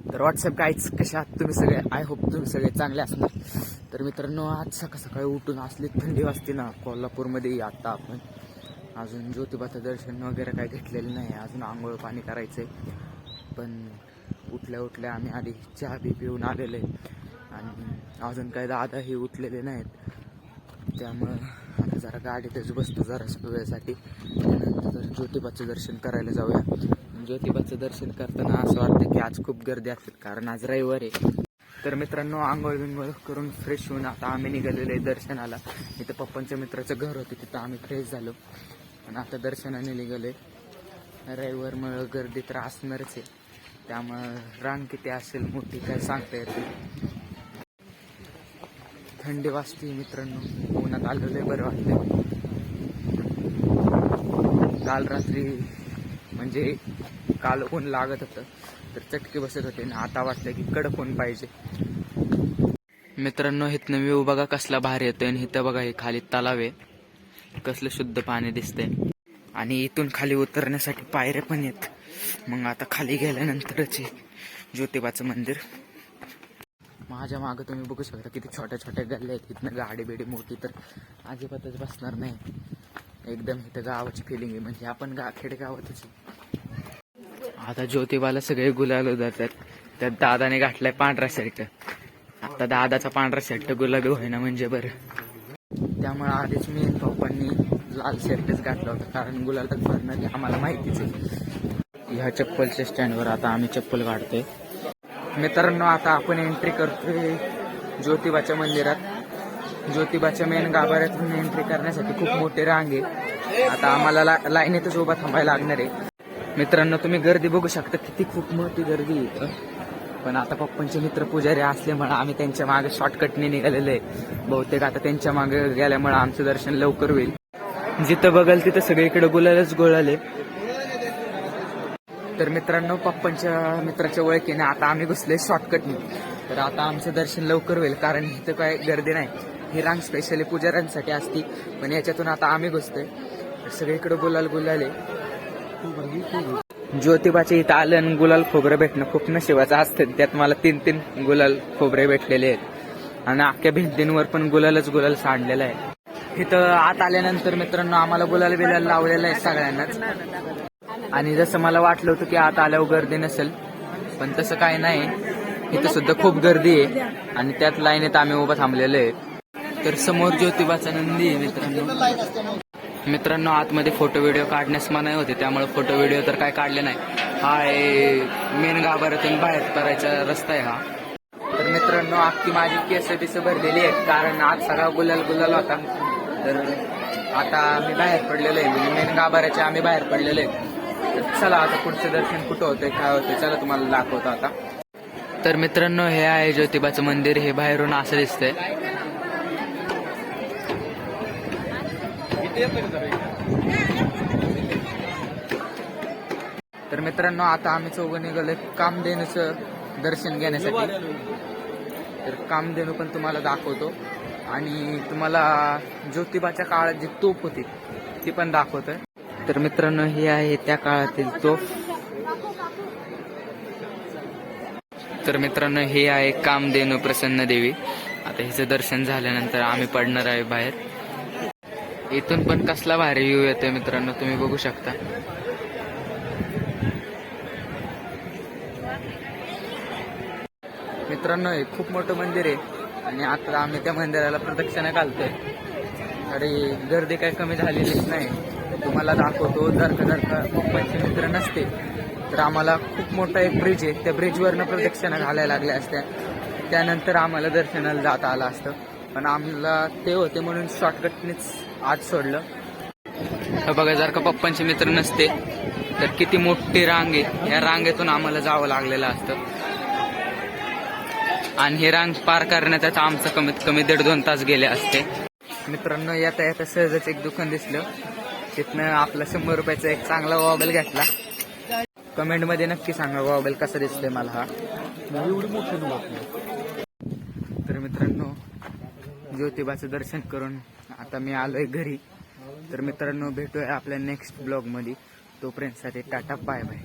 तर WhatsApp guys कशा आहात तुम्ही सगळे. आय होप तुम्ही सगळे चांगले असणार. तर मित्रांनो आज सकाळी उठून असली थंडी वाजते ना कोल्हापूरमध्ये. आता आपण अजून ज्योतिबाचं दर्शन वगैरे काय घेतलेलं नाही, अजून आंघोळ पाणी करायचं आहे. पण उठल्या आम्ही आधी चहा बी पिऊन आलेले आणि अजून काय दादाही उठलेले नाहीत. त्यामुळं आता जरा गाडीतच बसतो जरा वेळेसाठी. त्यानंतर ज्योतिबाचं दर्शन करायला जाऊया. ज्योतिबाचं दर्शन करताना असं वाटतं की आज खूप गर्दी असेल, कारण आज रविवार आहे. तर मित्रांनो आंघोळ बिंघोळ करून फ्रेश होऊन आता आम्ही निघालेलो आहे दर्शनाला. इथं पप्पांच्या मित्राचं घर होतं, तिथं आम्ही फ्रेश झालो आणि आता दर्शनाने निघालो आहे. रविवारमुळं गर्दी तर असणारच आहे, त्यामुळं रांग किती असेल मोठी काय सांगता येते. थंडी वाजते मित्रांनो, उन्हात आलेलं आहे बरं वाटतं. काल रात्री म्हणजे काल ऊन लागत होतं तर चटके बसत होते ना, आता वाटतं की कडक ऊन पाहिजे. मित्रांनो इथनं व्ह्यू बघा कसला भारी येतोय आणि इथं बघा हे खाली तलाव आहे, कसलं शुद्ध पाणी दिसतंय. आणि इथून खाली उतरण्यासाठी पायऱ्या पण आहेत. मग आता खाली गेल्यानंतरच ज्योतिबाचं मंदिर. माझ्या मागं तुम्ही बघू शकता किती छोट्या छोट्या गल्ल्या आहेत. इथनं गाडी बिडी मोठी तर अजिबातच बसणार नाही. एकदम इथं गावाची फिलिंग आहे, म्हणजे आपण खेडेगावातच. आता ज्योतिबाला सगळे गुलाल उधळतात. त्यात दादाने घातलाय पांढरा शर्ट. आता दादाचा पांढरा शर्ट गुलाबी होईना म्हणजे बरं. त्यामुळे आधीच मी पप्पांनी लाल शर्टच घातला होता, कारण गुलालच भरणार आम्हाला माहितीच आहे. ह्या चप्पलच्या स्टँडवर आता आम्ही चप्पल काढतोय. मित्रांनो आता आपण एंट्री करतोय ज्योतिबाच्या मंदिरात. ज्योतिबाच्या मेन गाभाऱ्यातून एंट्री करण्यासाठी खूप मोठी रांग आहे. आता आम्हाला लाईनीतच उभा थांबायला लागणार आहे. मित्रांनो तुम्ही गर्दी बघू शकता, किती खूप मोठी गर्दी आहे. पण आता पप्पांचे मित्र पुजारी असल्यामुळे आम्ही त्यांच्या मागे शॉर्टकटने निघालेलो आहे. बहुतेक आता त्यांच्या मागे गेल्यामुळे आमचं दर्शन लवकर होईल. जिथं बघाल तिथं सगळीकडे गुलालच गोळाले. तर मित्रांनो पप्पांच्या मित्राच्या ओळखीने आता आम्ही घुसले शॉर्टकटने. तर आता आमचं दर्शन लवकर होईल, कारण इथं काय गर्दी नाही. ही रांग स्पेशली पुजाऱ्यांसाठी असती, पण याच्यातून आता आम्ही घुसतोय. सगळीकडे गुलाले. ज्योतिबाच्या इथं आलं आणि गुलाल खोबरं भेटणं खूप नशिबाचं असतं. त्यात मला 3 गुलाल खोबरे भेटलेले आहेत आणि अख्ख्या भिंतींवर पण गुलाल सांडलेला आहे. इथं आत आल्यानंतर मित्रांनो आम्हाला गुलाल बिलाल लावलेला आहे सगळ्यांनाच. आणि जसं मला वाटलं होतं की आत आल्यावर गर्दी नसेल, पण तसं काही नाही. इथं सुद्धा खूप गर्दी आहे आणि त्यात लाईनीत आम्ही उभं थांबलेलो आहे. तर समोर ज्योतिबाचा नंदी आहे. मित्रांनो आतमध्ये फोटो व्हिडिओ काढण्यास मनाई होते, त्यामुळे फोटो व्हिडिओ तर काय काढले नाही. हा मेन गाभाऱ्यातून बाहेर पडायचा रस्ता आहे हा. तर मित्रांनो अख्खी माझी केस भरलेली आहेत, कारण आज सगळा गुलाल होता. तर आता मी बाहेर पडलेलो आहे, म्हणजे मेन गाभाऱ्याच्या आम्ही बाहेर पडलेलो आहे. तर चला आता पुढचं दर्शन कुठं होतंय काय होतंय चला तुम्हाला दाखवतो आता. तर मित्रांनो हे आहे ज्योतिबाचं मंदिर. हे बाहेरून असं दिसतंय. तर मित्रांनो आता आम्ही चौघं निघालोय कामधेनूचं दर्शन घेण्यासाठी. तर कामधेनू पण तुम्हाला दाखवतो आणि तुम्हाला ज्योतिबाच्या काळात जी तोफ होती ती पण दाखवतोय. तर मित्रांनो ही आहे त्या काळातील तोफ. तर मित्रांनो हे आहे कामधेनू प्रसन्न देवी. आता हिचं दर्शन झाल्यानंतर आम्ही पडणार आहे बाहेर. इथून पण कसला भारी व्ह्यू येतोय मित्रांनो, तुम्ही बघू शकता. मित्रांनो हे खूप मोठं मंदिर आहे आणि आता आम्ही त्या मंदिराला प्रदक्षिणा घालतोय. अरे गर्दी काही कमी झालेलीच नाही. तुम्हाला दाखवतो. जर का पप्पांचे मित्र नसते तर आम्हाला खूप मोठा एक ब्रिज आहे, त्या ब्रिजवरनं प्रदक्षिणा घालायला लागल्या असत्या. त्यानंतर आम्हाला दर्शनाला जाता आलं असतं, पण आम्हाला ते होते म्हणून शॉर्टकटनेच आज सोडलं. बघा जर का पप्पांचे मित्र नसते तर किती मोठी रांग आहे. या रांगेतून आम्हाला जावं लागलेलं असतं आणि ही रांग पार करण्यात आमचं कमीत कमी 1.5-2 तास गेले असते. मित्रांनो येता सहजच एक दुकान दिसलं. तिथनं आपला 100 रुपयाचा एक चांगला मोबाईल घेतला. कमेंट मध्ये नक्की सांगा मोबाईल कसा दिसतोय मला हा. एवढी मोठी. तर मित्रांनो ज्योतिबाचं दर्शन करून आता मी आलोय घरी. तर मित्रांनो भेटूया आपल्या नेक्स्ट ब्लॉग मध्ये. तोपर्यंत टाटा बाय बाय.